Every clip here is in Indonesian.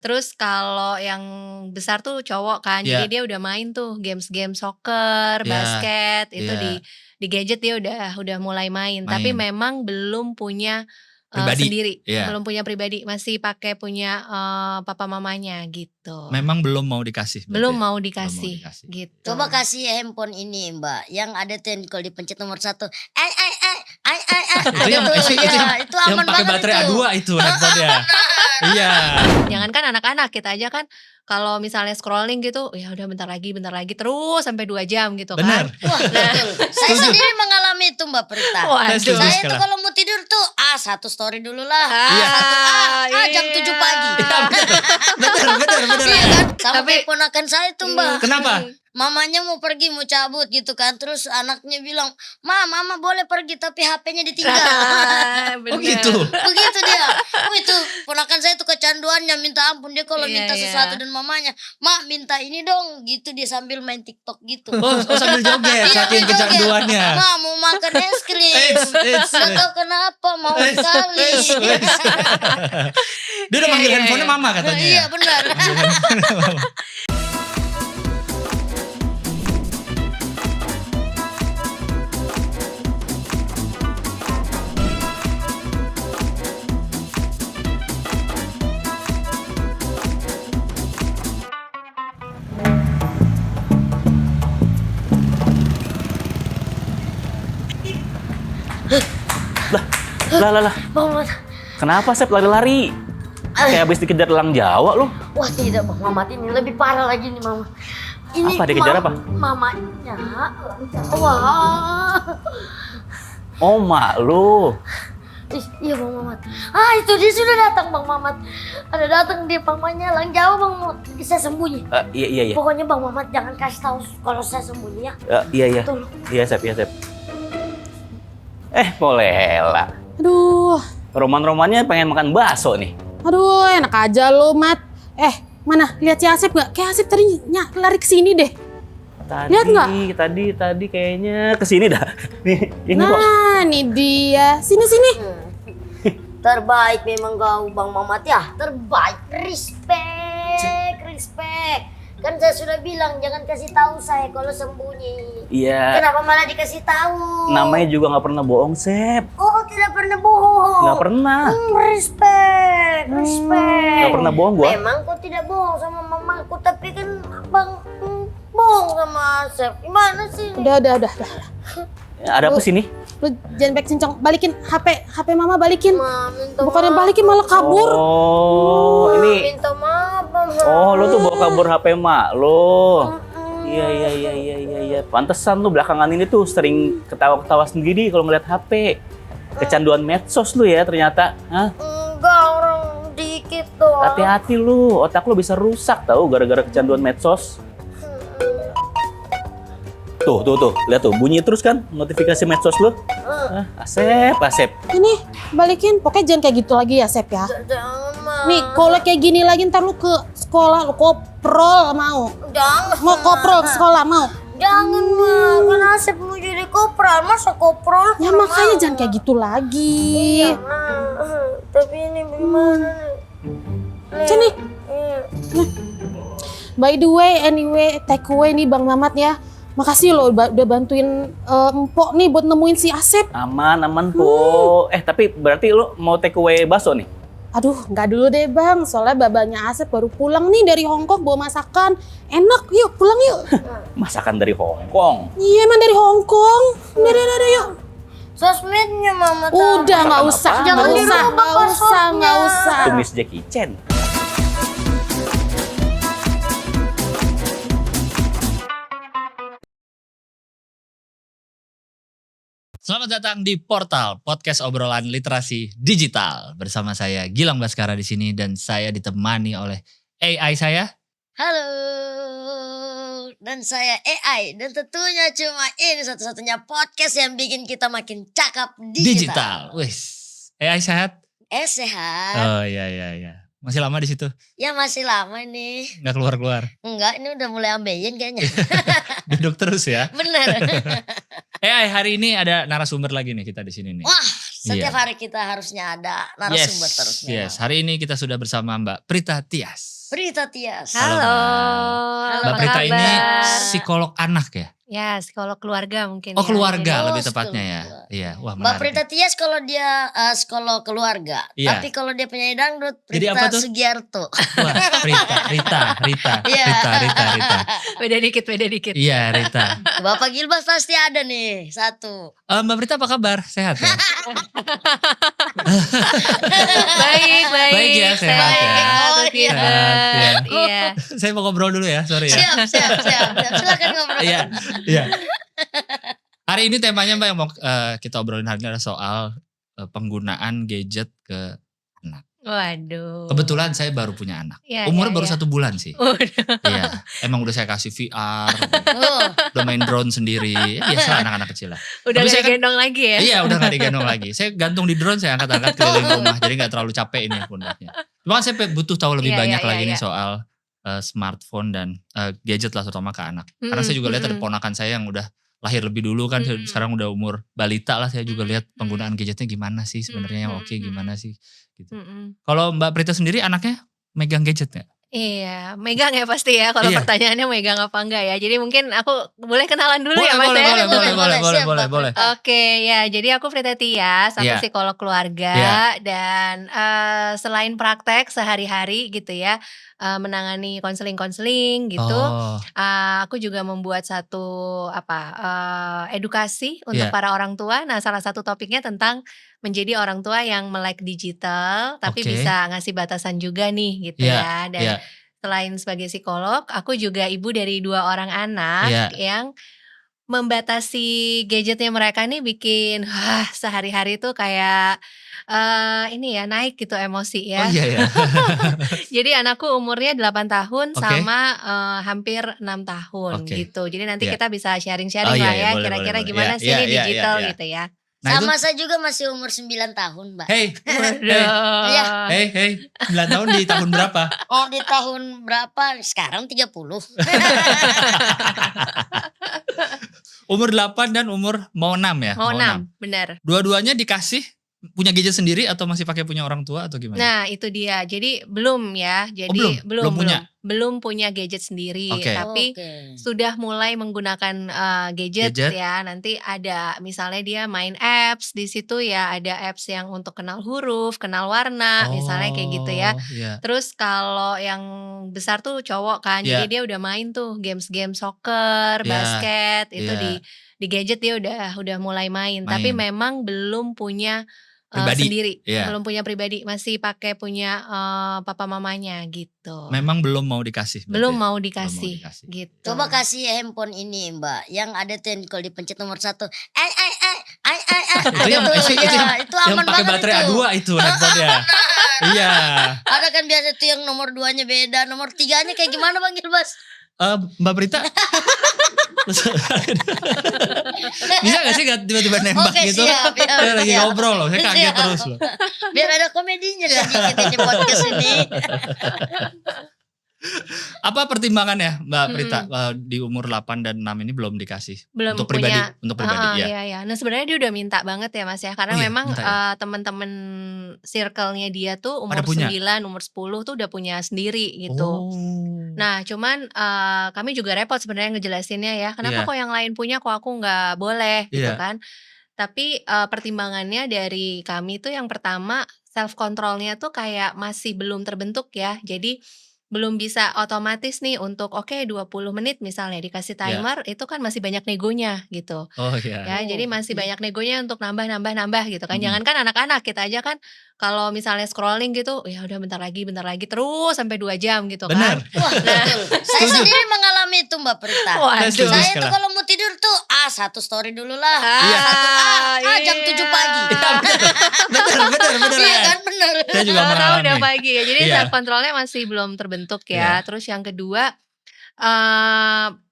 Terus kalau yang besar tuh cowok kan, Iya. jadi dia udah main tuh games-game soccer, Iya, basket, itu iya. di gadget dia udah mulai main. Tapi memang belum punya Pribadi, sendiri, iya. belum punya pribadi, masih pakai punya papa mamanya gitu. Memang belum mau dikasih berarti Belum ya? mau dikasih, gitu. Coba kasih handphone ini Mbak, yang ada tuh kalau dipencet nomor 1, Itu yang itu aman pakai banget baterai itu. A2 itu handphonenya. Iya. Jangankan anak-anak, kita aja kan kalau misalnya scrolling gitu, ya udah bentar lagi terus sampai 2 jam gitu kan. Benar. Wah, betul. Saya sendiri mengalami itu Mbak Prita. Waduh. Saya itu kalau mau tidur tuh satu story dulu lah. Iya. Jam 7 pagi. Benar. Iya kan? Sama Tapi- kayak ponakan saya tuh Mbak. Kenapa? Mamanya mau pergi, mau cabut gitu kan. Terus anaknya bilang, mama boleh pergi tapi HP-nya ditinggal. Bener. Oh gitu. Begitu dia. Itu ponakan saya tuh kecanduannya, minta ampun. Dia kalau Iya, minta iya. sesuatu dan mamanya, "Mak, minta ini dong." Gitu dia sambil main TikTok gitu. Oh sambil joget Iya, saking dia joget. kecanduannya. "Ma, mau makan es krim." Eits. Gak tau kenapa mau sekali. Dia udah manggil Iya, handphonenya iya. mama katanya. Iya benar. Lah. Bang Mamat. Kenapa Sep lari-lari? Kayak habis dikejar elang Jawa lu. Wah tidak Bang Mamat, ini lebih parah lagi nih Mama. Ini Apa, dikejar apa? Mamanya. Wah. Oh, mak lu. Iya Bang Mamat. Itu dia sudah datang Bang Mamat. Ada datang dia mamanya elang Jawa Bang Mamat. Bisa sembunyi. Iya. Pokoknya Bang Mamat jangan kasih tahu kalau saya sembunyi ya. Iya. Tolong. Iya Sep. Polela. Aduh, Roman-romannya pengen makan bakso nih. aduh enak aja lo, Mat. Mana? Lihat si Asep gak? Kayak Asep tadi lari ke sini deh. Lihat nggak? Tadi kayaknya kesini dah. Nih, ini kok. Nah, ini dia. Sini. Terbaik memang kau Bang Mamat ya. Terbaik. Respect. Kan saya sudah bilang jangan kasih tahu saya kalau sembunyi. Iya. Kenapa malah dikasih tahu? Namanya juga nggak pernah bohong, Sep. Oh, tidak pernah bohong. Nggak pernah. Respect. Nggak pernah bohong gua. Memang kau tidak bohong sama mamaku, tapi kan abang bohong sama Asep. Gimana sih? Udah. Ada apa sih nih? Lu jangan back cincong. Balikin HP Mama balikin. Minta Bukannya maaf. balikin malah kabur. Oh, ini. Minta maaf, Bang. Oh, lu tuh bawa kabur HP mak lu. Iya. Pantesan lu belakangan ini tuh sering ketawa-ketawa sendiri kalau ngeliat HP. Kecanduan medsos lu ya ternyata. Hah? Enggak, orang dikit doang. Hati-hati lu, otak lu bisa rusak tahu gara-gara kecanduan medsos. Tuh, lihat tuh, bunyi terus kan notifikasi medsos lu. Asep. Ini balikin. Pokoknya jangan kayak gitu lagi ya, Sep ya. Jangan, Ma. Nih, kalau kayak gini lagi ntar lu ke sekolah, lu koprol mau. Jangan. Mau koprol ke sekolah mau. Jangan, Ma. Kan Asep mau jadi kopral. Masa koprol? Ya kurang makanya mau. jangan kayak gitu lagi. Iya, Ma. Tapi ini gimana nih? Sini. Iya. By the way, anyway, take away nih Bang Mamat ya. Makasih lo udah bantuin Empok nih buat nemuin si Asep. Aman po. Tapi berarti lu mau take away bakso nih? Aduh, nggak dulu deh Bang. Soalnya babanya Asep baru pulang nih dari Hongkong bawa masakan. Enak, yuk pulang yuk. Masakan dari Hongkong. Iya emang dari Hongkong. Udah yuk. Sosmednya Mama tahu. Udah nggak Masakan usah, apaan? nggak Jangan usah, dirubah nggak usah, passwordnya. nggak usah. Tumis Jackie Chan. Selamat datang di Portal, podcast obrolan literasi digital. Bersama saya Gilang Baskara di sini dan saya ditemani oleh AI saya. Halo. Dan saya AI. Dan tentunya cuma ini satu-satunya podcast yang bikin kita makin cakap digital. Wih, AI sehat? Sehat. Oh iya. Masih lama di situ? Ya masih lama nih. Nggak keluar-keluar? Enggak, ini udah mulai ambeien kayaknya. Duduk terus ya. Bener. AI hari ini ada narasumber lagi nih kita di sini nih. Wah, Setiap Iya. hari kita harusnya ada narasumber terus memang. Yes. Hari ini kita sudah bersama Mbak Prita Tias. Prita Tias. Halo, Halo, Halo, Mbak apa Prita ini kabar? psikolog anak ya? Ya, psikolog keluarga mungkin Oh ya. keluarga Oh, lebih tepatnya ya. psikolog. Iya, wah Mbak menarik. Prita Tias kalau dia psikolog keluarga. Iya. Tapi kalau dia penyanyi dangdut, Jadi Prita apa tuh? Sugiarto. Wah, Rita. Iya. Rita. Beda dikit. Iya, Rita. Bapak Gilbas pasti ada nih satu. Mbak Prita apa kabar? Sehat ya? Baik. Baik ya, sehat ya. Oh, Tuti iya. banget. Iya. Saya mau ngobrol dulu ya, sorry ya. Siap. Silakan ngobrol. Iya. Hari ini temanya Mbak yang mau kita obrolin hari ini adalah soal penggunaan gadget ke anak. Waduh. Kebetulan saya baru punya anak. Ya, Umurnya ya, baru ya. 1 bulan sih. Udah. Iya. Emang udah saya kasih VR, Oh, udah main drone sendiri. Ya, biasa anak-anak kecil lah. Udah Tapi gak saya kan- gendong lagi ya? Iya udah gak digendong lagi. Saya gantung di drone, saya angkat-angkat keliling rumah. Jadi gak terlalu capek ini pundaknya. Cuma kan saya butuh tahu lebih Iya, banyak iya, lagi iya, nih iya. soal smartphone dan gadget lah terutama ke anak. Karena saya juga lihat ada ponakan saya yang udah lahir lebih dulu kan. Sekarang udah umur balita lah. Saya juga lihat penggunaan gadgetnya gimana sih sebenarnya yang oke gimana sih. Gitu. Kalau Mbak Prita sendiri anaknya megang gadget gak? Iya, megang ya pasti ya. Kalau Iya. pertanyaannya megang apa enggak ya. Jadi mungkin aku boleh kenalan dulu ya Mas boleh, ya? boleh. Oke, ya. Jadi aku Prita Tias, aku Iya. psikolog keluarga Iya. dan selain praktek sehari-hari gitu ya, menangani konseling-konseling gitu. Oh, Aku juga membuat satu edukasi untuk Iya. para orang tua. Nah, salah satu topiknya tentang menjadi orang tua yang melek digital, tapi Oke. bisa ngasih batasan juga nih gitu Iya, ya. Dan iya. selain sebagai psikolog, aku juga ibu dari 2 orang anak Iya. yang membatasi gadgetnya mereka nih bikin sehari-hari tuh kayak ini ya naik gitu emosi Oh ya. iya ya. Jadi anakku umurnya 8 tahun Oke. sama hampir 6 tahun Oke. gitu. Jadi nanti Iya. kita bisa sharing-sharing Oh, iya, lah iya, ya boleh, kira-kira boleh. gimana Iya, sih ini iya, iya, digital iya. gitu ya. Nah sama itu, saya juga masih umur 9 tahun, Mbak. hey, Iya. hey, 9 tahun di tahun berapa? Oh, di tahun berapa? Sekarang 30. Umur 8 dan umur mau 6 ya? Mau 6, benar. Dua-duanya dikasih punya gadget sendiri atau masih pakai punya orang tua atau gimana? Nah, itu dia. Jadi belum ya. Jadi belum punya? belum punya gadget sendiri, Oke. tapi Oke. sudah mulai menggunakan gadget Gadget. ya. Nanti ada misalnya dia main apps di situ ya, ada apps yang untuk kenal huruf, kenal warna, misalnya kayak gitu ya. Oh, iya. Terus kalau yang besar tuh cowok kan, Iya. jadi dia udah main tuh games-game soccer, Iya, basket, itu iya. di gadget dia udah mulai main. Tapi Main. memang belum punya Pribadi, sendiri, iya. belum punya pribadi, masih pakai punya papa mamanya gitu. Memang belum mau dikasih. berarti Belum ya? mau dikasih, dikasih. gitu. Coba kasih handphone ini, Mbak. Yang ada tuh yang kalau dipencet nomor 1. Itu yang, Itu yang aman pakai banget baterai itu. A2 itu handphonenya. Iya. Ada kan biasa tuh yang nomor 2-nya beda, nomor 3-nya kayak gimana Bang Gilbas? Mbak Prita bisa gak sih gak tiba-tiba nembak Oke, gitu? siap, ya, Saya lagi siap. ngobrol loh, saya kaget Siap. terus loh. Biar ada komedinya sedikit ini podcast ini. Apa pertimbangannya Mbak Prita di umur 8 dan 6 ini belum dikasih? Belum Untuk punya, pribadi, untuk pribadi ya. Iya. Nah sebenarnya dia udah minta banget ya Mas ya, karena Oh iya, memang minta ya? teman-teman circle-nya dia tuh Pada umur punya? 9, umur 10 tuh udah punya sendiri gitu. Oh. Nah cuman kami juga repot sebenarnya ngejelasinnya ya, Iya. kenapa kok yang lain punya kok aku nggak boleh gitu Iya. kan. Tapi pertimbangannya dari kami tuh yang pertama self controlnya tuh kayak masih belum terbentuk ya. Jadi belum bisa otomatis nih untuk 20 menit misalnya dikasih Iya. timer, itu kan masih banyak negonya gitu. Oh iya. Ya, jadi masih banyak negonya untuk nambah gitu kan. Mm-mm. Jangankan anak-anak, kita aja kan kalau misalnya scrolling gitu, ya udah bentar lagi terus sampai 2 jam gitu Benar. kan. Wah, betul. Saya Setuju. sendiri mengalami itu Mbak Prita. Waduh. Setuju Saya sekali. tuh kalau mau tidur tuh 1 story dulu lah. Iya. Jam 7 pagi. Benar. Iya kan bener. Saya juga Tahu-tahu mengalami. udah pagi ya. Jadi Iya. self controlnya masih belum terbentuk Iya. ya. Terus yang kedua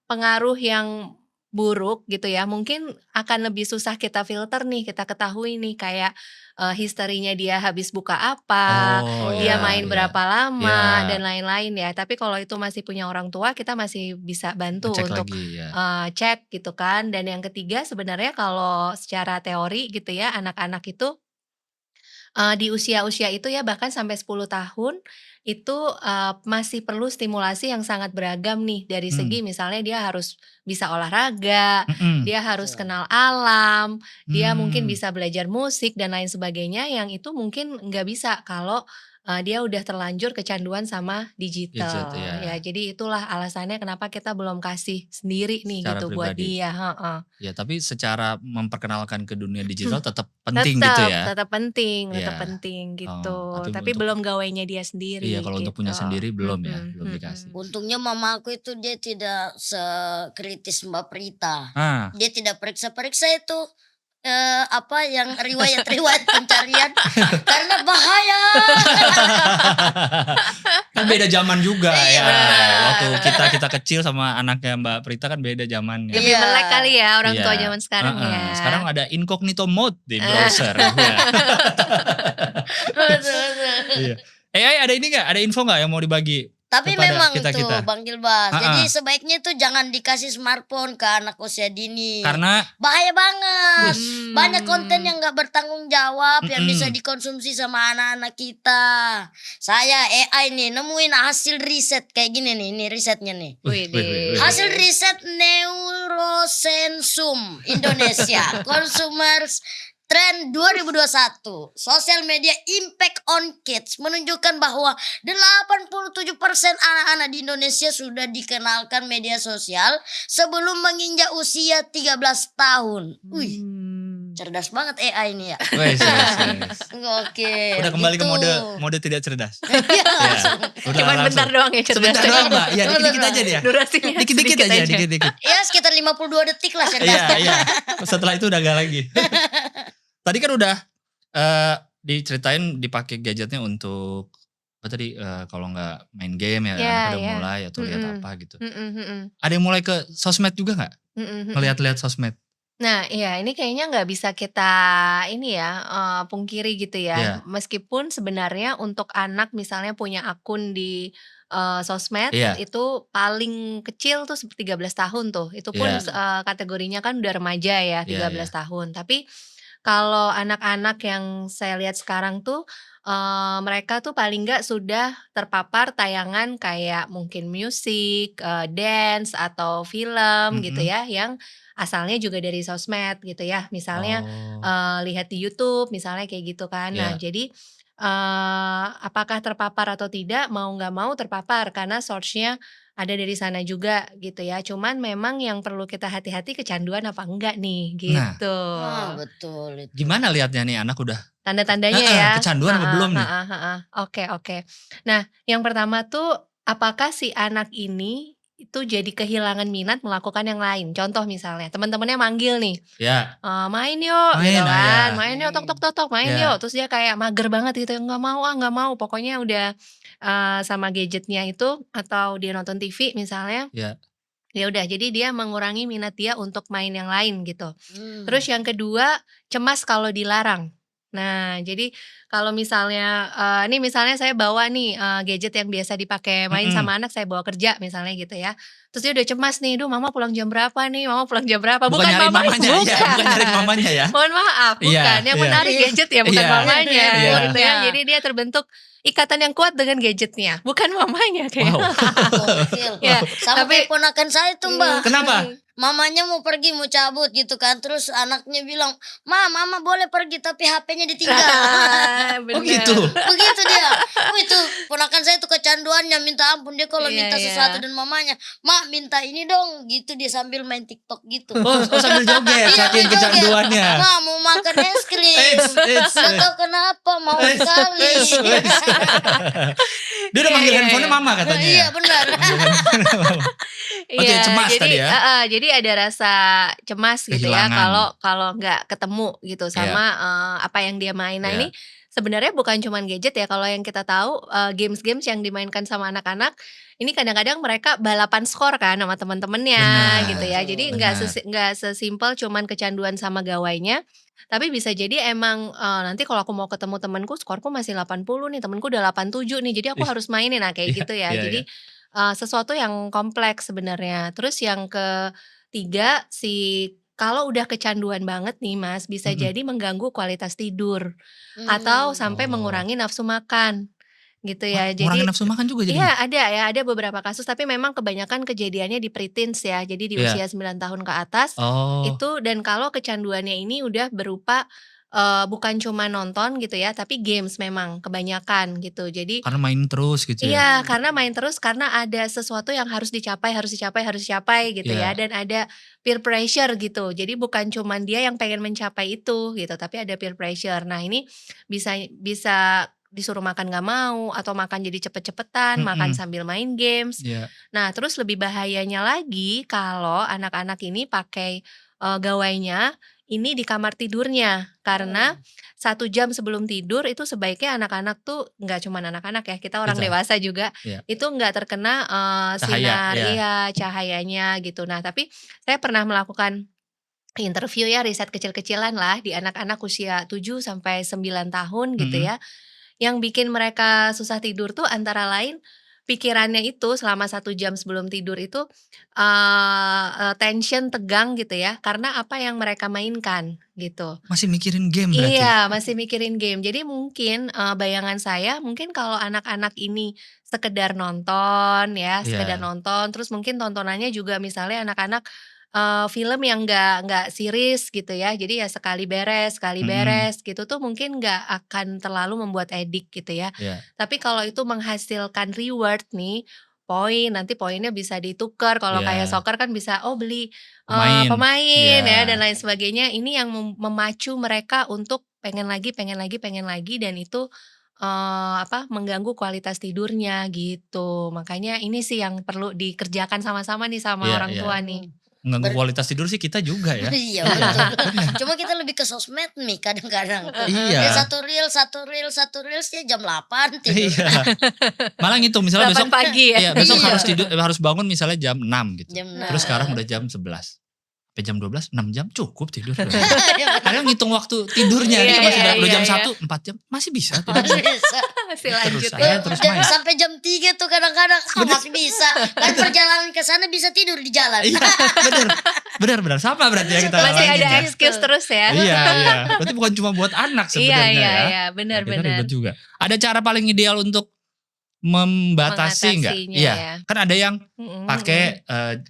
pengaruh yang buruk gitu ya, mungkin akan lebih susah kita filter nih, kita ketahui nih kayak historinya dia habis buka apa, Oh, dia iya, main iya. berapa lama Iya. dan lain-lain ya. Tapi kalau itu masih punya orang tua, kita masih bisa bantu Cek untuk lagi ya. cek gitu kan. Dan yang ketiga sebenarnya kalau secara teori gitu ya, anak-anak itu Di usia-usia itu ya bahkan sampai 10 tahun itu, masih perlu stimulasi yang sangat beragam nih dari Mmm, segi misalnya dia harus bisa olahraga, mhm, dia harus Betul. kenal alam, dia mungkin mmm, bisa belajar musik dan lain sebagainya yang itu mungkin nggak bisa kalau, dia udah terlanjur kecanduan sama gadget digital. Ya ya, jadi itulah alasannya kenapa kita belum kasih sendiri nih secara gitu buat pribadi. dia, heeh. Ya tapi secara memperkenalkan ke dunia digital tetap penting gitu Tetap ya? tetap Iya, penting oh, gitu, tapi tapi untuk belum gawainya dia iya sendiri kalau untuk punya gitu. sendiri belum ya, Mhm belum dikasih. mhm. Untungnya mamaku itu dia tidak sekritis Mbak Prita. Ah, Dia tidak periksa-periksa itu, apa yang riwayat-riwayat pencarian karena bahaya. kan beda zaman juga Iya ya, waktu benar. kita kecil sama anaknya Mbak Prita kan beda zamannya. Lebih Iya. melek kali ya orang tua Iya, zaman sekarang heeh, ya. sekarang ada incognito mode di Eh. browser, ya. Betul betul. Iya. AI ada ini nggak, ada info nggak yang mau dibagi Tapi kepada memang tuh kita-kita? Bang Gilbas, jadi Heeh, sebaiknya tuh jangan dikasih smartphone ke anak usia dini. karena Bahaya banget. wis Banyak konten yang gak bertanggung jawab yang bisa mhm, dikonsumsi sama anak-anak kita. Saya AI nih nemuin hasil riset kayak gini nih, ini risetnya nih. wih wih wih wih. Hasil riset Neurosensum Indonesia Consumers Trend 2021 Sosial media impact on kids menunjukkan bahwa 87% anak-anak di Indonesia sudah dikenalkan media sosial sebelum menginjak usia 13 tahun. Wih, cerdas banget AI ini ya. Wes wes wes. Oke. Udah kembali ke gitu. mode tidak cerdas. Iya, Iya, langsung. udah Cuman langsung. bentar doang ya cerdas. Sebentar doang Mbak, ya Sebentar dikit-dikit doang. aja dia. Durasinya Dikit-dikit sedikit aja, dikit-dikit. Ya sekitar 52 detik lah Iya cerdasnya. iya, setelah itu udah gak lagi. Tadi kan udah, diceritain dipakai gadgetnya untuk, apa tadi, kalau nggak main game ya Iya anak udah iya. mulai atau lihat Mhm. apa gitu. Mhm mhm. Ada yang mulai ke sosmed juga nggak? Mhm mhm. Ngelihat-lihat sosmed? Nah, iya ini kayaknya nggak bisa kita ini ya, pungkiri gitu ya. Iya Meskipun sebenarnya untuk anak misalnya punya akun di, sosmed iya itu paling kecil tuh 13 tahun tuh. Itu pun iya kategorinya kan udah remaja ya iya iya. 13 tahun. Tapi kalau anak-anak yang saya lihat sekarang tuh, mereka tuh paling nggak sudah terpapar tayangan kayak mungkin musik, dance, atau film gitu Mhm. ya, yang asalnya juga dari sosmed gitu ya. Misalnya, Oh, lihat di YouTube misalnya kayak gitu kan. Nah iya. jadi, apakah terpapar atau tidak, mau nggak mau terpapar karena source-nya ada dari sana juga gitu ya. Cuman memang yang perlu kita hati-hati kecanduan apa enggak nih Nah, gitu. Ah, betul itu. gimana lihatnya nih anak udah Tanda-tandanya heeh, ya. kecanduan apa Heeh belum nih? heeh heeh. Oke oke. Nah, yang pertama tuh apakah si anak ini itu jadi kehilangan minat melakukan yang lain. Contoh misalnya teman-temannya manggil nih, Ya, "Main yuk," gitu main, ah, ya, kan, "Main yuk, tok tok tok tok, main yuk." ya, Terus dia kayak mager banget gitu, "Nggak mau ah, nggak mau." Pokoknya udah, sama gadgetnya itu atau dia nonton TV misalnya, ya, ya udah jadi dia mengurangi minat dia untuk main yang lain gitu. Terus Hmm. yang kedua, cemas kalau dilarang. Nah, jadi kalau misalnya, ini misalnya saya bawa nih, gadget yang biasa dipakai main mhm. sama anak, saya bawa kerja misalnya gitu ya. Terus dia udah cemas nih, "Duh mama pulang jam berapa nih? Mama pulang jam berapa?" Bukan Bukan nyariin mamanya, mamanya ya, bukan nyariin bukan. mamanya ya? Mohon maaf, Iya bukan. Yang iya menarik Iya. gadget ya, bukan iya mamanya iya. gitu ya. Jadi dia terbentuk ikatan yang kuat dengan gadgetnya, bukan mamanya Wow. kayaknya. Gokil. Ya, Sama tapi kayak ponakan saya tuh Mbak. Kenapa? Mamanya mau pergi, mau cabut gitu kan. Terus anaknya bilang, mama boleh pergi tapi HP-nya ditinggal. Ah, Oh bener. gitu? Begitu dia. Oh itu ponakan saya tuh kecanduannya minta ampun. Dia kalau Iya minta iya. sesuatu dan mamanya, "Mak minta ini dong." Gitu dia sambil main TikTok gitu. Oh sambil joget Iya, saking dia joget. kecanduannya? "Ma mau makan es krim." Eits, Gak tau kenapa mau Eits, sekali. eits, eits. Dia udah Iya, manggil iya, handphonenya iya. mama katanya ya? Iya benar. Manggil handphonenya mama. Oke, Iya, cemas jadi tadi ya? jadi ada rasa cemas gitu ya Kehilangan. kalau kalau nggak ketemu gitu Iya, sama, apa yang dia main. Nah iya, ini sebenarnya bukan cuman gadget ya, kalau yang kita tahu, games-games yang dimainkan sama anak-anak, ini kadang-kadang mereka balapan skor kan sama temen-temennya gitu benar, ya. Betul. Jadi benar. nggak sesimpel cuman kecanduan sama gawainya, tapi bisa jadi emang, nanti kalau aku mau ketemu temenku skorku masih 80 nih, temenku udah 87 nih, jadi aku Ih, harus mainin. Nah kayak iya gitu ya. iya iya. Jadi sesuatu yang kompleks sebenarnya. Terus yang ketiga, si kalau udah kecanduan banget nih Mas, bisa Mhm. jadi mengganggu kualitas tidur, atau sampai Oh. mengurangi nafsu makan, gitu Wah, ya. ngurangin Jadi nafsu makan juga jadinya? iya ada ya, ada beberapa kasus tapi memang kebanyakan kejadiannya di pre-teens ya, jadi di Iya. usia 9 tahun ke atas, Oh, itu dan kalau kecanduannya ini udah berupa, bukan cuma nonton gitu ya, tapi games memang kebanyakan gitu. Jadi karena main terus gitu ya? iya, karena main terus karena ada sesuatu yang harus dicapai harus dicapai harus dicapai gitu ya, Iya. dan ada peer pressure gitu. Jadi bukan cuman dia yang pengen mencapai itu gitu, tapi ada peer pressure. Nah ini bisa bisa disuruh makan nggak mau, atau makan jadi cepet-cepetan, makan Mhm. sambil main games. Iya. Nah terus lebih bahayanya lagi kalau anak-anak ini pakai, gawainya ini di kamar tidurnya. Karena 1 jam sebelum tidur itu sebaiknya anak-anak tuh nggak cuman anak-anak ya, kita orang Kita. dewasa juga, Iya. itu nggak terkena, Cahaya, sinar iya. iya, cahayanya gitu. Nah tapi saya pernah melakukan interview ya, riset kecil-kecilan lah di anak-anak usia 7 sampai 9 tahun gitu Mhm. ya. Yang bikin mereka susah tidur tuh antara lain pikirannya itu selama 1 jam sebelum tidur itu, tension, tegang gitu ya, karena apa yang mereka mainkan gitu. Masih mikirin game berarti? Iya, masih mikirin game. Jadi mungkin, bayangan saya mungkin kalau anak-anak ini sekedar nonton ya, sekedar Iya. nonton, terus mungkin tontonannya juga misalnya anak-anak, film yang nggak series gitu ya, jadi ya sekali Mhm. beres gitu tuh mungkin nggak akan terlalu membuat edik gitu ya. Iya. Tapi kalau itu menghasilkan reward nih, poin, nanti poinnya bisa ditukar, kalau kayak Iya. soccer kan bisa, oh beli Pemain. pemain ya dan Iya. lain sebagainya, ini yang memacu mereka untuk pengen lagi pengen lagi pengen lagi dan itu, apa, mengganggu kualitas tidurnya gitu. Makanya ini sih yang perlu dikerjakan sama-sama nih sama Iya orang iya. tua nih. Mengganggu Ber kualitas tidur sih kita juga ya. Iya Iya, betul. bener. Cuma kita lebih ke sosmed nih kadang-kadang tuh. Ya Iya. satu reels ya jam 8 tidur. Iya. Malah ngitung misalnya 8 besok pagi ya? iya, besok Iya. harus tidur harus bangun misalnya jam 6 gitu. Jam Terus sekarang 6. udah jam 11. Sampai jam 12, 6 jam cukup tidur. Iya Kadang ngitung waktu tidurnya Iya gitu masih iya udah iya jam iya. 1, 4 jam masih bisa tidur. masih bisa. Masih Terus lanjut saya ya? terus main. Sampai jam 3 tuh kadang-kadang masih bisa. Kan perjalanan ke sana bisa tidur di jalan. Iya, bener. Bener sama berarti ya kita Masih alamin ada ya. excuse terus ya? Iya iya. Berarti bukan cuma buat anak Iya sebenarnya iya ya. iya, benar Ya kita benar. ribet juga. Ada cara paling ideal untuk membatasi nggak? Mengatasinya Iya, ya? kan ada yang Mhm mhm. pakai,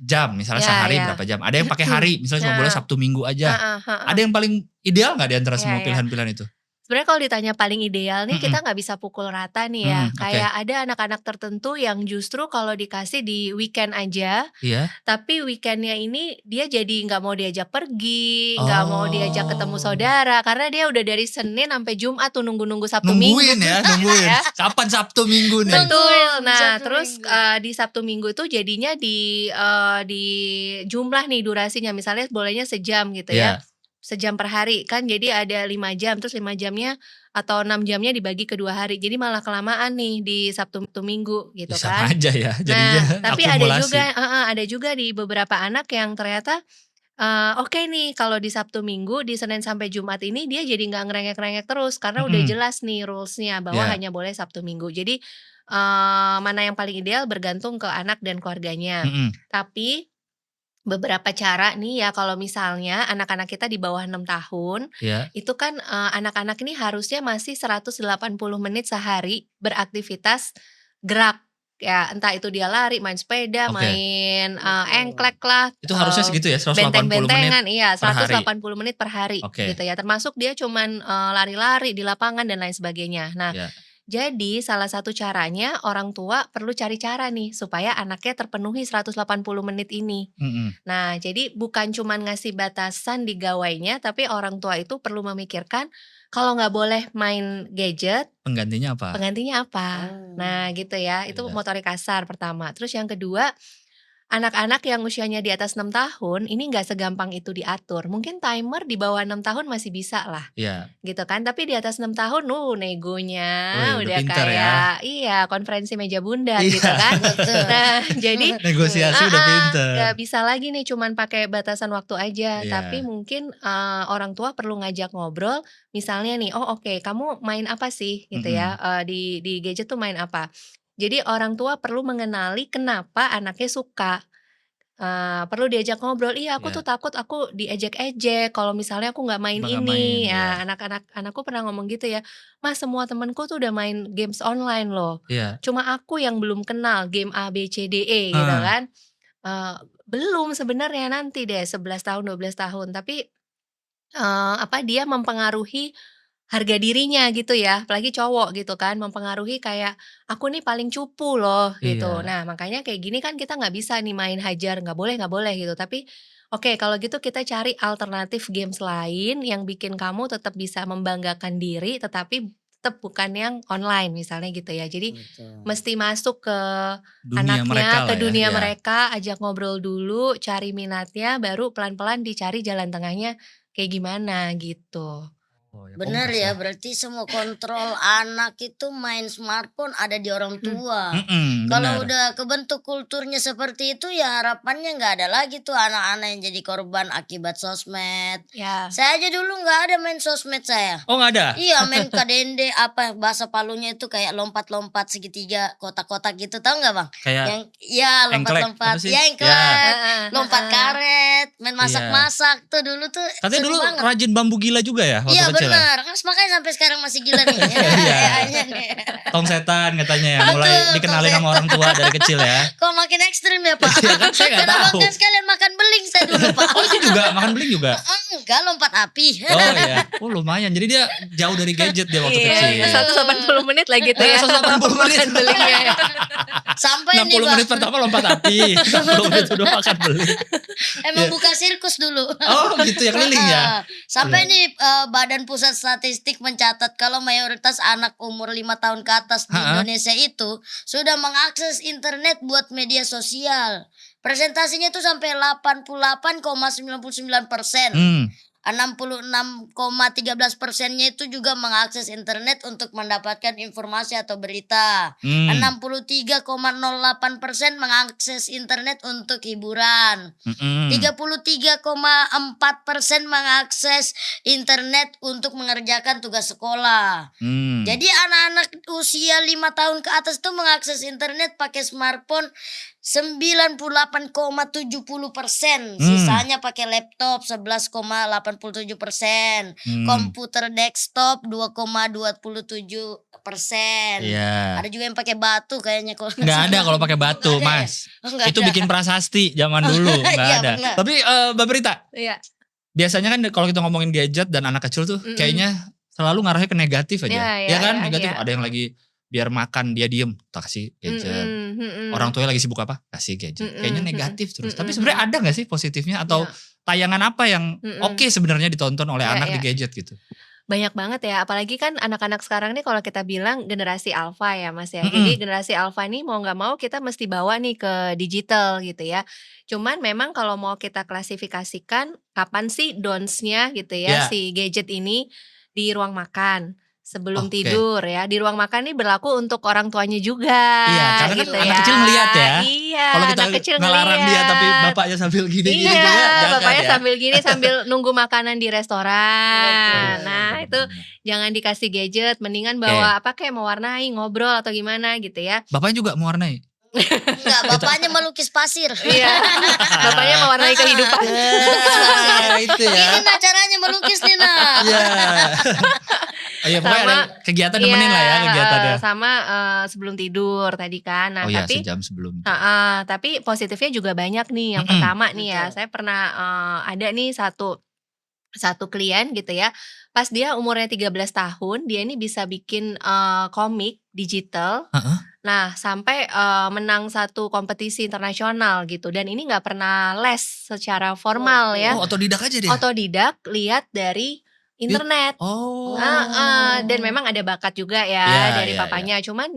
jam misalnya Iya sehari iya. berapa jam, ada yang pakai hari misalnya cuma boleh Nah, Sabtu Minggu aja. heeh heeh. Ada yang paling ideal nggak di antara Iya semua iya. pilihan-pilihan itu? Sebenarnya kalau ditanya paling ideal nih Mhm kita nggak bisa pukul rata nih ya. oke. Kayak ada anak-anak tertentu yang justru kalau dikasih di weekend aja, Iya. tapi weekend-nya ini dia jadi nggak mau diajak pergi, nggak mau diajak ketemu Oh. saudara, karena dia udah dari Senin sampai Jumat tuh nunggu-nunggu Sabtu Minggu. Nungguin ya, nungguin. Ya. Kapan Sabtu Minggu nih? Betul. Betul. Nah, Sabtu terus, Minggu. di Sabtu Minggu itu jadinya di jumlah nih durasinya, misalnya bolehnya sejam gitu ya, Iya. sejam per hari, kan jadi ada 5 jam, terus 5 jamnya atau 6 jamnya dibagi ke 2 hari, jadi malah kelamaan nih di Sabtu Minggu gitu Ya sama kan. aja ya jadinya Nah, tapi ada akumulasi. juga ada juga di beberapa anak yang ternyata, oke nih kalau di Sabtu Minggu, di Senin sampai Jumat ini dia jadi nggak ngerengek-rengek terus, karena udah Mhm. jelas nih rules-nya bahwa Iya. hanya boleh Sabtu Minggu. Jadi, mana yang paling ideal bergantung ke anak dan keluarganya. Mhm. Tapi beberapa cara nih ya kalau misalnya anak-anak kita di bawah 6 tahun, Iya. itu kan, anak-anak ini harusnya masih 180 menit sehari beraktivitas gerak. Ya entah itu dia lari, main sepeda, Oke. main, Betul. engklek lah, Itu harusnya segitu ya 180 menit benteng-bentengan, iya per hari? 180 menit per hari Oke. gitu ya. Termasuk dia cuman, lari-lari di lapangan dan lain sebagainya. Nah, Iya. jadi salah satu caranya orang tua perlu cari cara nih supaya anaknya terpenuhi 180 menit ini. Mhm. Nah, jadi bukan cuman ngasih batasan di gawainya, tapi orang tua itu perlu memikirkan kalau nggak boleh main gadget, Penggantinya apa? penggantinya apa. Nah, gitu ya. Itu Iya. motorik kasar pertama. Terus yang kedua, anak-anak yang usianya di atas 6 tahun ini nggak segampang itu diatur. Mungkin timer di bawah 6 tahun masih bisa lah, Iya. gitu kan. Tapi di atas 6 tahun, negonya Wih, udah udah pinter ya. kayak iya, konferensi meja bundar Iya. gitu kan. Betul. Nah, jadi Negosiasi udah pinter. nggak bisa lagi nih cuman pakai batasan waktu aja, Iya. tapi mungkin, orang tua perlu ngajak ngobrol, misalnya nih, "Oh oke, kamu main apa sih?" Gitu ya, Mhm. di gadget tuh main apa. Jadi orang tua perlu mengenali kenapa anaknya suka. perlu diajak ngobrol, "Iya aku Iya. tuh takut aku diejek-ejek kalau misalnya aku nggak main Nggak main, ini." iya. Ya anakku pernah ngomong gitu ya, "Mas semua temenku tuh udah main games online loh, Iya. cuma aku yang belum kenal game A, B, C, D, E," gitu Heeh. kan. Belum sebenarnya nanti deh 11 tahun, 12 tahun, tapi, dia mempengaruhi harga dirinya gitu ya, apalagi cowok gitu kan, mempengaruhi kayak, "Aku nih paling cupu loh," gitu. Iya. Nah, makanya kayak gini kan kita nggak bisa nih main hajar, nggak boleh gitu. Tapi, oke kalau gitu kita cari alternatif games lain yang bikin kamu tetap bisa membanggakan diri, tetapi tetap bukan yang online misalnya gitu ya. Jadi, Betul. mesti masuk ke Dunia mereka anaknya, ke lah ya, dunia iya. mereka, ajak ngobrol dulu, cari minatnya, baru pelan-pelan dicari jalan tengahnya kayak gimana, gitu. Oh ya Bener kompas ya. ya, berarti semua kontrol anak itu main smartphone ada di orang Mhm. tua. Bener. Kalau udah kebentuk kulturnya seperti itu ya harapannya nggak ada lagi tuh anak-anak yang jadi korban akibat sosmed. Ya. Saya aja dulu nggak ada main sosmed saya. Oh nggak ada? Iya main kadende apa bahasa Palunya itu kayak lompat-lompat segitiga kotak-kotak gitu tahu nggak bang? Kayak Yang ya engklek, lompat-lompat, apa sih? ya Ya. engklek, Heeh, lompat heeh. karet, main Iya. masak-masak tuh dulu tuh Katanya seru dulu banget. rajin bambu gila juga ya waktu Iya kecil ya? benar, makanya sampai sekarang masih gila nih. Iya. AI-nya nih. Tong setan katanya ya, mulai Betul, dikenalin tong sama orang tua dari kecil ya. Kok makin ekstrim ya Pak? Iya kan, saya nggak Karena tahu. bahkan sekalian makan beling saya dulu Pak. Oh itu juga, makan beling juga? Enggak, lompat api. Oh iya, oh lumayan. Jadi dia jauh dari gadget dia waktu kecil. Iya, 180 menit lah gitu ya. 180 menit. Makan belingnya ya. Sampai nih 60 Pak, menit pertama lompat api, 60 menit udah makan beling. emang Iya. buka sirkus dulu. Oh gitu ya, keliling ya? Sampai Iya. nih Badan Pusat Statistik mencatat kalau mayoritas anak umur 5 tahun ke atas di Ha-ha. Indonesia itu sudah mengakses internet buat media sosial. Presentasinya tuh sampai 88,99%. 66,13%-nya itu juga mengakses internet untuk mendapatkan informasi atau berita. 63,08% mengakses internet untuk hiburan. 33,4% mengakses internet untuk mengerjakan tugas sekolah. Jadi anak-anak usia 5 tahun ke atas itu mengakses internet pakai smartphone 98,70%. Sisanya pakai laptop 11,87%. Komputer desktop 2,27%. Iya. Ada juga yang pakai batu kayaknya kalau Nggak ada kalau pakai batu, Nggak ada ya? Mas. Oh, nggak Itu ada. bikin prasasti zaman dulu, nggak Iya, ada. benar. Tapi Mbak Berita, Iya. biasanya kan kalau kita ngomongin gadget dan anak kecil tuh kayaknya selalu ngarahnya ke negatif aja. Iya, Ya kan, iya, negatif. iya. Ada yang lagi biar makan dia diem, tak kasih gadget. Orang tuanya lagi sibuk apa? Kasih gadget. Kayaknya negatif terus. Tapi sebenarnya ada nggak sih positifnya atau Iya. tayangan apa yang oke sebenarnya ditonton oleh Iya, anak di iya. gadget gitu? Banyak banget ya, apalagi kan anak-anak sekarang nih kalau kita bilang generasi alfa ya Mas ya. Jadi generasi alfa nih mau nggak mau kita mesti bawa nih ke digital gitu ya. Cuman memang kalau mau kita klasifikasikan kapan sih don'ts-nya gitu ya Ya. si gadget ini di ruang makan. Sebelum Oke. tidur ya, di ruang makan nih berlaku untuk orang tuanya juga. Iya, karena kan gitu anak ya. kecil ngeliat ya. Iya, Kalau kita anak kecil ngelarang dia tapi ngeliat. bapaknya sambil gini-gini Iya, juga jangan bapaknya ya. sambil gini sambil nunggu makanan di restoran. Betul. Nah, itu jangan dikasih gadget, mendingan bawa apa kayak mewarnai, ngobrol atau gimana gitu ya. Bapaknya juga mewarnai. Enggak, bapaknya melukis pasir. Iya. Bapaknya mewarnai kehidupan. Itu ya. Ini nah caranya melukis nih nah. Iya. Iya, pokoknya ada Sama- kegiatan nemenin lah ya kegiatannya. Sama sebelum tidur tadi kan. Nah, Oh iya, tapi sejam sebelum. tapi positifnya juga banyak nih. Yang pertama nih ya, saya pernah ada nih satu klien gitu ya. Pas dia umurnya 13 tahun, dia ini bisa bikin komik digital. Heeh. Nah, sampai menang satu kompetisi internasional gitu. Dan ini nggak pernah les secara formal ya. Oh, otodidak aja dia. Otodidak, lihat dari internet. Oh. Dan memang ada bakat juga ya Iya, dari iya, papanya. Cuman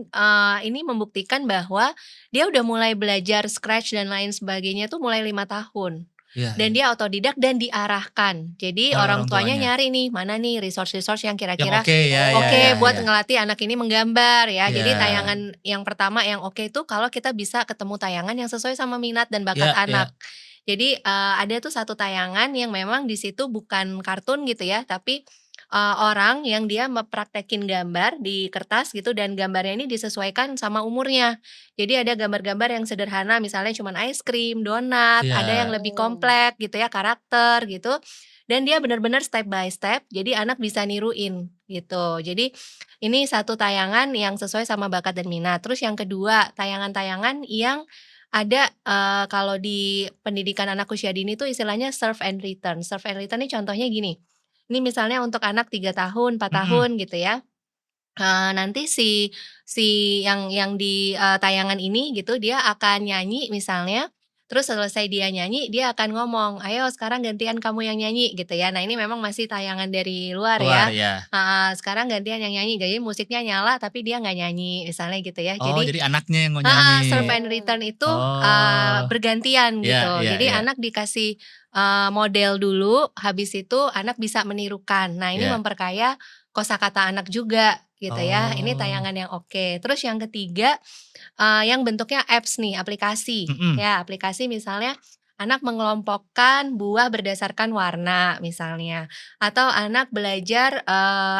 ini membuktikan bahwa dia udah mulai belajar scratch dan lain sebagainya tuh mulai 5 tahun. Iya. Dan dia otodidak dan diarahkan. Jadi Oleh orang orang tuanya tuanya. nyari nih, mana nih resource-resource yang Yang kira-kira oke ya, ya, oke ya, buat ya. ngelatih anak ini menggambar ya. Jadi Iya. tayangan yang pertama yang oke itu kalau kita bisa ketemu tayangan yang sesuai sama minat dan bakat Iya, anak. Jadi ada tuh satu tayangan yang memang di situ bukan kartun gitu ya, tapi orang yang dia mempraktekin gambar di kertas gitu dan gambarnya ini disesuaikan sama umurnya. Jadi ada gambar-gambar yang sederhana misalnya cuman es krim, donat, ada yang Iya. lebih kompleks gitu ya, karakter gitu. Dan dia benar-benar step by step, jadi anak bisa niruin gitu. Jadi ini satu tayangan yang sesuai sama bakat dan minat. Terus yang kedua, tayangan-tayangan yang ada, kalau di pendidikan anak usia dini tuh istilahnya serve and return. Serve and return ini contohnya gini, ini misalnya untuk anak 3 tahun, 4 Mhm. tahun gitu ya, nanti si si yang di, tayangan ini gitu dia akan nyanyi misalnya, terus selesai dia nyanyi dia akan ngomong, "Ayo sekarang gantian kamu yang nyanyi," gitu ya. Nah ini memang masih tayangan dari luar Luar ya, ya. heeh, "Sekarang gantian yang nyanyi," jadi musiknya nyala tapi dia nggak nyanyi misalnya gitu ya. Oh, Jadi jadi anaknya yang mau heeh, nyanyi. serve and return itu, Oh. bergantian Iya gitu. iya Jadi iya. anak dikasih, model dulu, habis itu anak bisa menirukan. Nah ini Iya. memperkaya kosakata anak juga gitu ya. Ini Oh. tayangan yang oke. Terus yang ketiga, yang bentuknya apps nih, aplikasi. Mhm. Ya aplikasi misalnya anak mengelompokkan buah berdasarkan warna misalnya, atau anak belajar,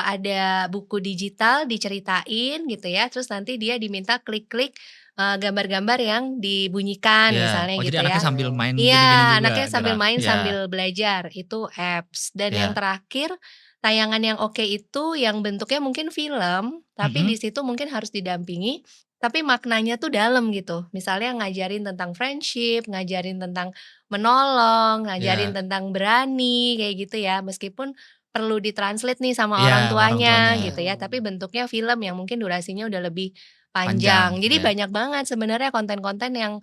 ada buku digital diceritain gitu ya, terus nanti dia diminta klik-klik, gambar-gambar yang dibunyikan Iya. misalnya Oh, jadi gitu anaknya ya. sambil main gini-gini Iya, juga anaknya sambil gerak. main Iya. sambil belajar, itu apps. Dan yang Iya. terakhir, tayangan yang oke itu yang bentuknya mungkin film, tapi Mhm. di situ mungkin harus didampingi, tapi maknanya tuh dalam gitu. Misalnya ngajarin tentang friendship, ngajarin tentang menolong, ngajarin Iya. tentang berani, kayak gitu ya. Meskipun perlu ditranslate nih sama Iya, orang sama orang tuanya. tuanya gitu ya, tapi bentuknya film yang mungkin durasinya udah lebih Panjang, panjang. Jadi iya. banyak banget sebenarnya konten-konten yang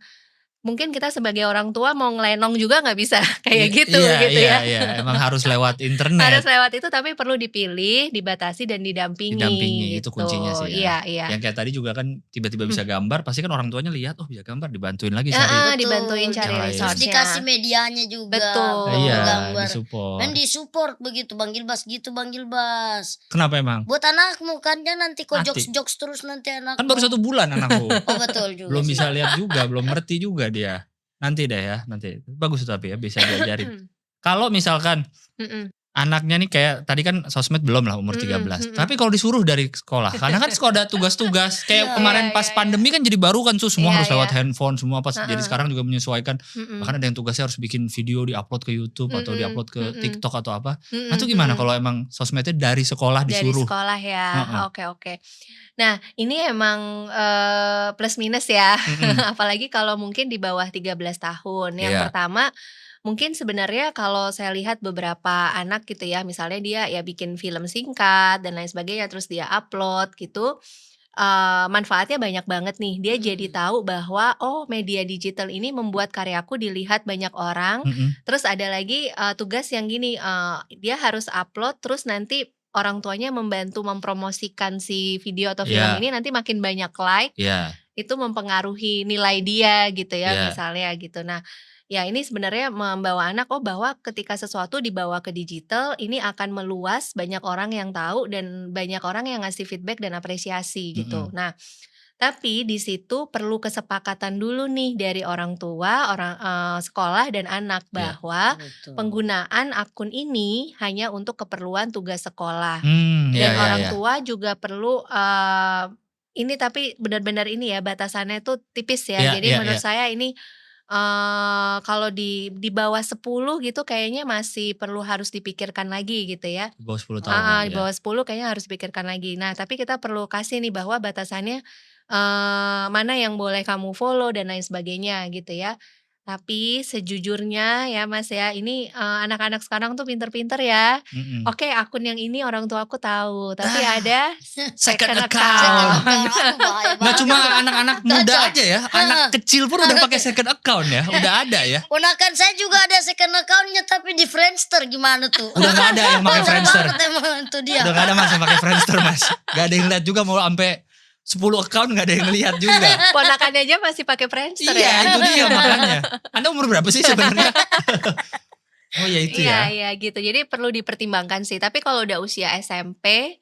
mungkin kita sebagai orang tua mau ngelenong juga nggak bisa kayak gitu, Iya gitu iya ya. iya, emang harus lewat Harus internet. lewat itu tapi perlu dipilih, dibatasi dan didampingi Didampingi, itu kuncinya gitu. sih ya. Iya iya. Yang kayak tadi juga kan tiba-tiba bisa gambar, pasti kan orang tuanya lihat, oh bisa gambar, dibantuin lagi cari Heeh, dibantuin Betul, yang cari lain. terus resource-nya. dikasih medianya juga buat Betul. Iya, ngegambar. Dan di-support. disupport begitu, Bang Gilbas gitu Bang Gilbas. Kenapa emang? Buat anakmu kan dia nanti kok Nanti. jokes-jokes terus nanti Kan baru 1 anakmu. bulan anakku. Oh betul juga Belum sih. bisa lihat juga, belum ngerti juga dia. Nanti deh ya, nanti. Bagus tapi ya bisa diajarin. Kalau misalkan Mhm, anaknya nih kayak tadi kan sosmed belum lah umur 13. mhm. Tapi kalau disuruh dari sekolah, karena kan sekolah ada tugas-tugas. Kayak Iya. kemarin Iya pas iya iya. pandemi kan jadi baru kan tuh semua Iya harus lewat iya. handphone semua pas. Jadi Heeh. sekarang juga menyesuaikan. Mhm. Bahkan ada yang tugasnya harus bikin video di-upload ke YouTube atau Mhm, di-upload ke mhm. TikTok atau apa. Nah Mhm itu gimana mhm. kalau emang sosmednya dari sekolah Dari disuruh? sekolah ya, Heeh. oke oke. Nah ini emang, plus minus ya, Mhm. apalagi kalau mungkin di bawah 13 tahun. Yang Iya. pertama, mungkin sebenarnya kalau saya lihat beberapa anak gitu ya, misalnya dia ya bikin film singkat dan lain sebagainya, terus dia upload gitu, manfaatnya banyak banget nih. Dia jadi Mhm. tahu bahwa, oh media digital ini membuat karyaku dilihat banyak orang. Mhm. Terus ada lagi, tugas yang gini, dia harus upload terus nanti orang tuanya membantu mempromosikan si video atau film Iya. ini nanti makin banyak like, Iya. itu mempengaruhi nilai dia gitu ya Iya. misalnya gitu. Nah, ya ini sebenarnya membawa anak, oh bahwa ketika sesuatu dibawa ke digital ini akan meluas, banyak orang yang tahu dan banyak orang yang ngasih feedback dan apresiasi gitu. Mhm. Nah, tapi di situ perlu kesepakatan dulu nih dari orang tua, sekolah dan anak Iya. bahwa Betul. penggunaan akun ini hanya untuk keperluan tugas sekolah. Iya Dan iya orang iya. tua juga perlu, ini tapi benar-benar ini ya batasannya tuh tipis ya. Iya Jadi iya iya. menurut saya ini, kalau di bawah 10 gitu kayaknya masih perlu harus dipikirkan lagi gitu ya. Di bawah 10 tahun Heeh, ya. di Iya. bawah 10 kayaknya harus dipikirkan lagi. Nah, tapi kita perlu kasih nih bahwa batasannya, mana yang boleh kamu follow dan lain sebagainya gitu ya. Tapi sejujurnya ya Mas ya, ini, anak-anak sekarang tuh pinter-pinter ya. Mhm. Oke, akun yang ini orang tuaku tahu, tapi Ah, ada second second account. Second account. account, aduh bahaya Nggak banget cuma tuh. anak-anak muda Kacau. aja ya, anak kecil pun udah pakai second account ya, udah ada ya. Ponakan saya juga ada second account-nya tapi di Friendster gimana tuh? Udah nggak ada yang pakai Kocak Friendster. banget emang itu dia. Udah nggak ada Mas yang pakai Friendster Mas. Nggak ada yang lihat juga mau sampai 10 account nggak ada yang lihat juga. Ponakannya aja masih pakai Friendster Iya ya. itu dia makanya. Anda umur berapa sih sebenarnya? Oh ya itu Iya ya. iya gitu. Jadi perlu dipertimbangkan sih. Tapi kalau udah usia SMP,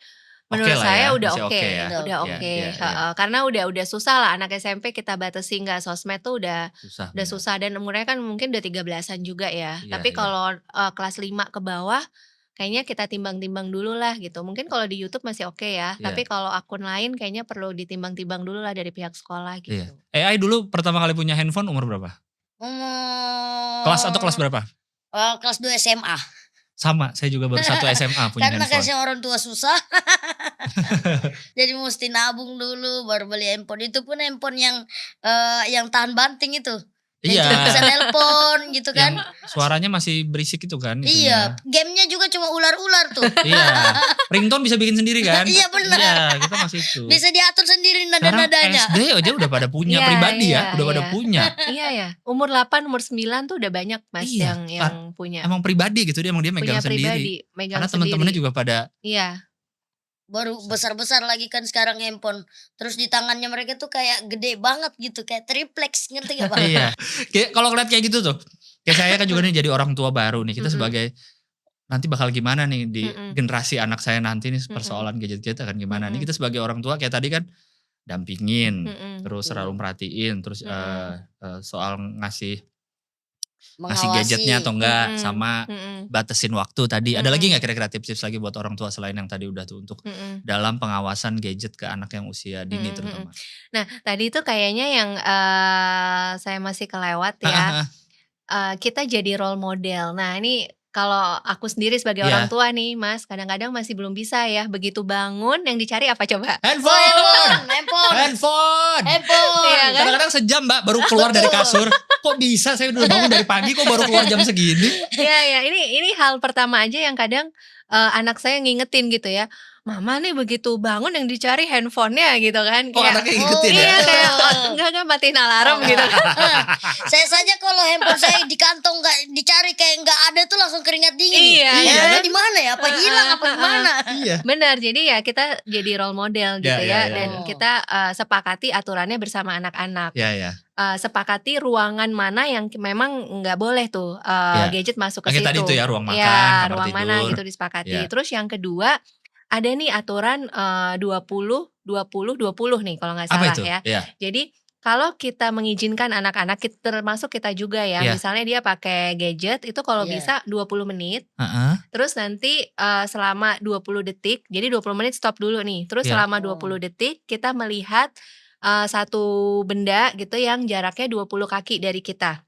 Oke menurut lah saya ya, udah masih oke, oke ya. Udah udah Iya oke, iya iya. heeh. Karena udah susah lah anak SMP kita batasi nggak sosmed tuh udah Susah. udah benar. susah dan umurnya kan mungkin udah 13-an juga ya. Iya Tapi iya. kalau, kelas 5 ke bawah kayaknya kita timbang-timbang dulu lah gitu. Mungkin kalau di YouTube masih oke ya, Iya. tapi kalau akun lain kayaknya perlu ditimbang-timbang dulu lah dari pihak sekolah Iya. gitu. AI dulu pertama kali punya handphone umur berapa? Kelas berapa? Kelas 2 SMA. Sama, saya juga baru 1 SMA punya Karena handphone. kasih orang tua susah. Jadi mesti nabung dulu baru beli handphone. Itu pun handphone yang tahan banting itu. Yang Iya. cuma bisa nelpon gitu Yang kan. suaranya masih berisik itu kan Iya, itunya. gamenya juga cuma ular-ular tuh. Iya. Ringtone bisa bikin sendiri kan? Iya, benar. Iya, kita masih itu. Bisa diatur sendiri Sekarang nada-nadanya. SD aja udah pada punya Iya, pribadi iya, ya, udah pada iya. punya. Iya ya, umur 8, umur 9 tuh udah banyak Mas Iya, yang punya. Emang pribadi gitu dia megang Punya sendiri. pribadi, megang Karena teman-temannya sendiri. juga pada Iya. Baru besar-besar lagi kan sekarang handphone. Terus di tangannya mereka tuh kayak gede banget gitu, kayak triplex, ngerti gak Bang? iya. Kayak kalau ngeliat kayak gitu tuh. Kayak saya kan juga nih jadi orang tua baru nih. Kita Mm-mm. sebagai nanti bakal gimana nih di Mm-mm. generasi anak saya nanti nih Mm-mm. persoalan gadget-gadget akan gimana nih. Mm-mm. Kita sebagai orang tua kayak tadi kan dampingin, Mm-mm. terus selalu merhatiin, terus Mm-mm. soal ngasih Mengawasi. gadgetnya atau enggak, Mm-mm. sama Mm-mm. batasin waktu tadi. Ada Mm-mm. lagi nggak kira-kira tips-tips lagi buat orang tua selain yang tadi udah tuh untuk Mm-mm. dalam pengawasan gadget ke anak yang usia dini Mm-mm. terutama? Nah, tadi itu kayaknya yang saya masih kelewat ya. Kita jadi role model. Nah, ini kalau aku sendiri sebagai Iya. orang tua nih, Mas, kadang-kadang masih belum bisa ya. Begitu bangun yang dicari apa coba? Handphone! Handphone. Handphone! Iya kan? Kadang-kadang sejam mbak baru keluar dari kasur. Kok bisa saya udah bangun dari pagi kok baru keluar jam segini? Iya ya, ini hal pertama aja yang kadang anak saya ngingetin gitu ya. Mama nih begitu bangun yang dicari handphonenya gitu kan. Kok anaknya ngikutin ya? Iya kayak enggak matiin alarm gitu kan. Saya saja kalau handphone saya di kantong nggak dicari kayak nggak ada tuh langsung keringat dingin. Iya, Ya, kan? ada di mana ya? Apa hilang apa gimana? Iya. Benar, jadi ya kita jadi role model gitu Ya, ya, ya, dan ya. kita sepakati aturannya bersama anak-anak. Ya. Sepakati ruangan mana yang memang nggak boleh tuh Ya. gadget masuk ke Kayak situ. tadi tuh ya, ruang makan, Ya, kamar ruang mana tidur. gitu disepakati. Ya. Terus yang kedua ada nih aturan 20 nih kalau nggak Apa salah itu? ya. Ya. Jadi kalau kita mengizinkan anak-anak, termasuk kita juga ya, Iya. misalnya dia pakai gadget itu kalau Iya. bisa 20 menit. Heeh. Terus nanti selama 20 detik, jadi 20 menit stop dulu nih. Terus Iya. selama 20 detik kita melihat satu benda gitu yang jaraknya 20 kaki dari kita.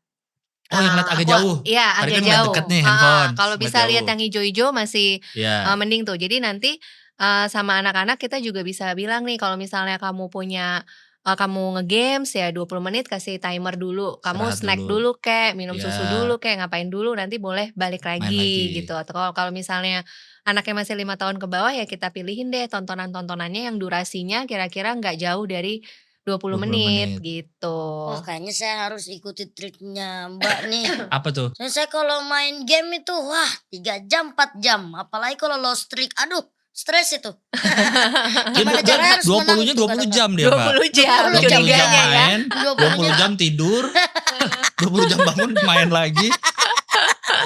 Oh, yang lihat agak jauh. Iya, Tadi agak kan ngeliat jauh. deket nih handphone, Kalau ngeliat bisa lihat jauh. yang hijau-hijau masih Ya. mending tuh. Jadi nanti sama anak-anak kita juga bisa bilang nih kalau misalnya kamu punya kamu nge-games ya 20 menit kasih timer dulu. Kamu Istirahat snack dulu. dulu kek, minum Iya. susu dulu kek, ngapain dulu nanti boleh balik lagi, lagi. gitu. Atau kalau misalnya anaknya masih 5 tahun ke bawah ya kita pilihin deh tontonan-tontonannya yang durasinya kira-kira nggak jauh dari 20 menit gitu. Wah, kayaknya saya harus ikuti triknya Mbak nih. Apa tuh? Saya kalau main game itu 3 jam 4 jam. Apalagi kalau lost streak. Aduh, stres itu. Gimana caranya harus menang 20-nya tuh 20 jam dia, Mbak. 20 jam 20 jam ketiganya ya. main, 20 jam tidur, 20 jam bangun main lagi.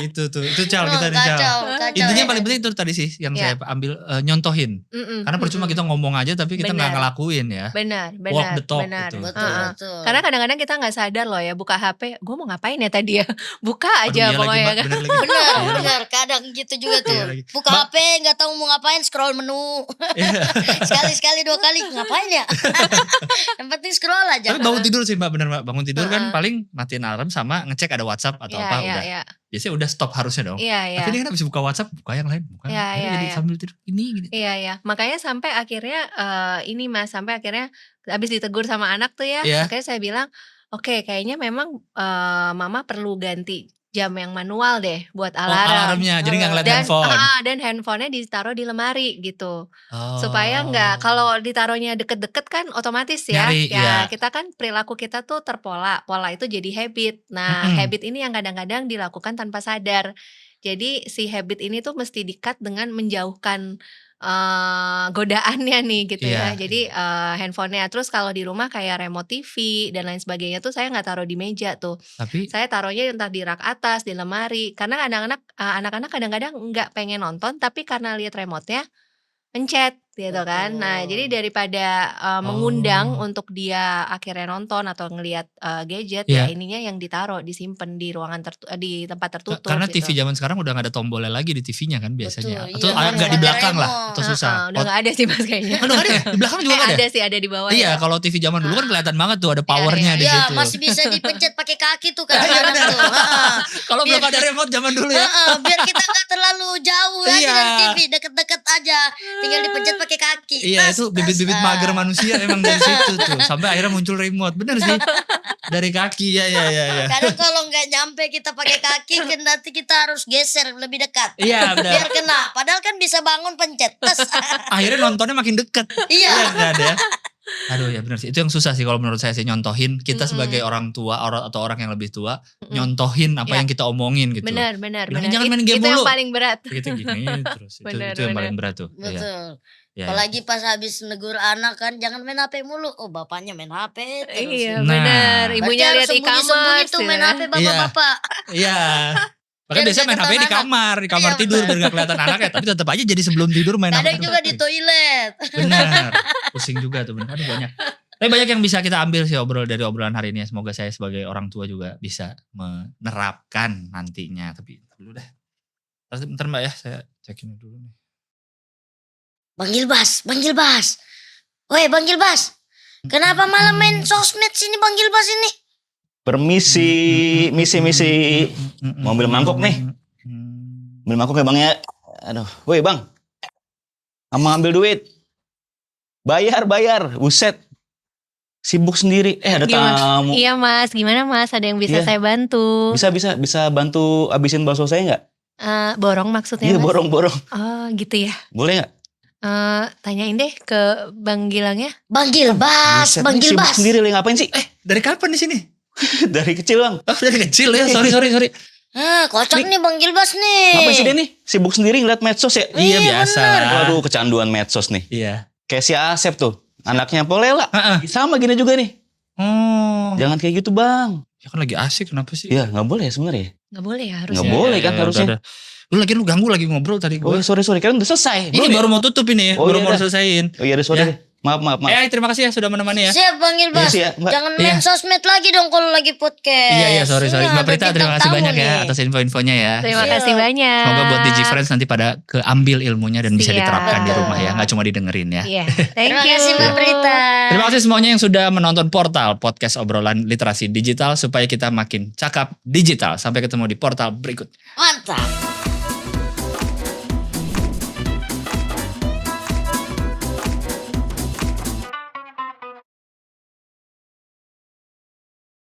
Itu Cal, kita nih Cal. Kacau. Intinya paling penting itu tadi sih yang Ya. saya ambil, nyontohin. Karena percuma kita ngomong aja tapi kita nggak Benar. ngelakuin ya. Benar, Walk the talk benar. gitu. Betul, Heeh. betul. Karena kadang-kadang kita nggak sadar loh ya buka HP, gue mau ngapain ya tadi ya? Buka Aduh, aja iya lagi, pokoknya Mbak, kan. bener lagi. Benar, Iya lagi. benar. Kadang gitu juga tuh. Iya lagi. Buka Mbak. HP nggak tahu mau ngapain, scroll menu. Iya. Sekali 2 kali ngapain ya? Yang penting scroll aja. Tapi bangun tidur sih Mbak, bener Mbak. Bangun tidur kan Heeh. paling matiin alarm sama ngecek ada WhatsApp atau Iya, apa iya, udah. iya. Biasanya udah stop harusnya dong. Iya, iya. Tapi dia kan habis buka WhatsApp, buka yang lain, buka. Iya, Akhirnya iya, jadi iya. sambil tidur ini gini. Iya ya, makanya sampai akhirnya ini Mas, sampai akhirnya habis ditegur sama anak tuh ya, Iya. akhirnya saya bilang, "Oke, kayaknya memang mama perlu ganti jam yang manual deh buat Oh, alarm." alarmnya, jadi nggak ngeliat Dan handphone. dan handphonenya ditaruh di lemari gitu. Oh. Supaya nggak, kalau ditaruhnya deket-deket kan otomatis ya, Nyari, iya. kita kan perilaku kita tuh terpola, pola itu jadi habit. Nah, Mm-mm. habit ini yang kadang-kadang dilakukan tanpa sadar. Jadi si habit ini tuh mesti di-cut dengan menjauhkan godaannya nih gitu Iya. ya. Jadi handphonenya, terus kalau di rumah kayak remote TV dan lain sebagainya tuh saya nggak taruh di meja tuh. Tapi Saya taruhnya entah di rak atas, di lemari. Karena anak-anak kadang-kadang nggak pengen nonton, tapi karena lihat remote-nya pencet gitu kan. Nah, jadi Betul. daripada mengundang untuk dia akhirnya nonton atau ngelihat gadget, ya Iya. ininya yang ditaruh, disimpan di ruangan di tempat tertutup Karena gitu. TV zaman sekarang udah gak ada tombolnya lagi di TV-nya kan biasanya. Betul, Atau iya, agak harus di ada belakang lah, remote. atau susah. Udah nggak ada sih Mas kayaknya. Udah gak ada ya? Di belakang juga gak ada? Ada sih, ada di bawah Iya, ya. kalau TV zaman dulu kan kelihatan banget tuh ada powernya di Iya, situ. masih bisa dipencet pakai kaki tuh kadang-kadang tuh. Heeh. Kalau belum Biar ada remote zaman dulu ya. Heeh, biar kita nggak terlalu jauh aja Iya. dari TV, deket-deket aja, tinggal dipencet pakai kaki. Iya, itu bibit-bibit mager manusia emang dari situ tuh. Sampai akhirnya muncul remote. Bener sih. Dari kaki ya. Kadang kalau nggak nyampe kita pakai kaki, kan nanti kita harus geser lebih dekat. Iya, benar. Biar kena. Padahal kan bisa bangun pencet. Tes. Akhirnya nontonnya makin deket. Iya. Iya kan ya. Aduh ya benar sih. Itu yang susah sih kalau menurut saya sih, nyontohin. Kita sebagai orang tua atau orang yang lebih tua, nyontohin apa Ya. yang kita omongin gitu. Benar. Bilangin jangan main game Itu yang mulu. paling berat. Gitu gini terus. Benar, Itu yang paling benar. berat tuh. Iya. Betul. Iya. Apalagi pas habis negur anak kan, jangan main HP mulu. Oh, bapaknya main HP terus. Iya, Nah. benar. Berarti Ibunya harus lihat sembunyi-sembunyi e-commerce tuh gitu main ya. HP bapak-bapak. Iya. Makanya Biar biasanya main nggak HP di ketahuan kamar Iya, tidur benar. biar gak kelihatan anaknya. Tapi tetap aja jadi sebelum tidur main Kadang HP. juga di toilet. Benar. Pusing juga tuh benar. Aduh banyak. Tapi banyak yang bisa kita ambil sih dari obrolan hari ini. Semoga saya sebagai orang tua juga bisa menerapkan nantinya. Tapi dulu deh. Bentar Mbak ya, saya cek ini dulu nih. Bang Gilbas. Woi, Bang Gilbas. Kenapa malam main sosmed sini Bang Gilbas ini? Permisi, misi. Mau ambil mangkok nih? Ambil mangkok ya bang ya. Aduh, woi bang. Sama ambil duit. Bayar. Buset. Sibuk sendiri. Ada Gimana? tamu. Iya Mas, gimana Mas? Ada yang bisa Iya. saya bantu? Bisa bantu abisin bakso saya nggak? Borong maksudnya Iya Mas? borong. Oh gitu ya. Boleh nggak? Tanyain deh ke Bang Gilangnya. Bang Gilbas, Buset, Bang ini sibuk Gilbas. sendiri li, ngapain sih? Dari kapan di sini? Dari kecil bang. Oh dari kecil ya, sorry. Kocak nih Bang Gilbas nih. Ngapain sih dia nih? Sibuk sendiri ngeliat medsos ya? Iya biasa lah. Waduh kecanduan medsos nih. Iya. Kayak si Asep tuh. Anaknya Polela. Heeh. Sama gini juga nih. Oh. Jangan kayak gitu bang. Ya kan lagi asik kenapa sih? Iya gak boleh ya sebenarnya. Nggak boleh ya harusnya. Nggak boleh kan harusnya. udah. Lu ganggu lagi ngobrol tadi Oh gue. sorry. Kan udah selesai. Ini baru mau tutup ini, Oh, baru iya mau dah. selesaiin. Oh iya sorry Ya. deh. Maaf. Terima kasih ya sudah menemani ya. Siap Bang Gilbas. Iya, Mbak. Jangan main sosmed lagi dong kalau lagi podcast. Iya, sorry. Ini Mbak ada Prita terima bintang kasih tamu banyak ya nih. atas info-infonya ya. Terima Siap. kasih banyak. Semoga buat DigiFriends nanti pada keambil ilmunya dan bisa Siap. diterapkan di rumah ya, nggak cuma didengerin ya. Iya, thank Terima you. kasih Mbak Prita. Terima kasih semuanya yang sudah menonton Portal, podcast obrolan literasi digital supaya kita makin cakap digital. Sampai ketemu di portal berikutnya. Mantap.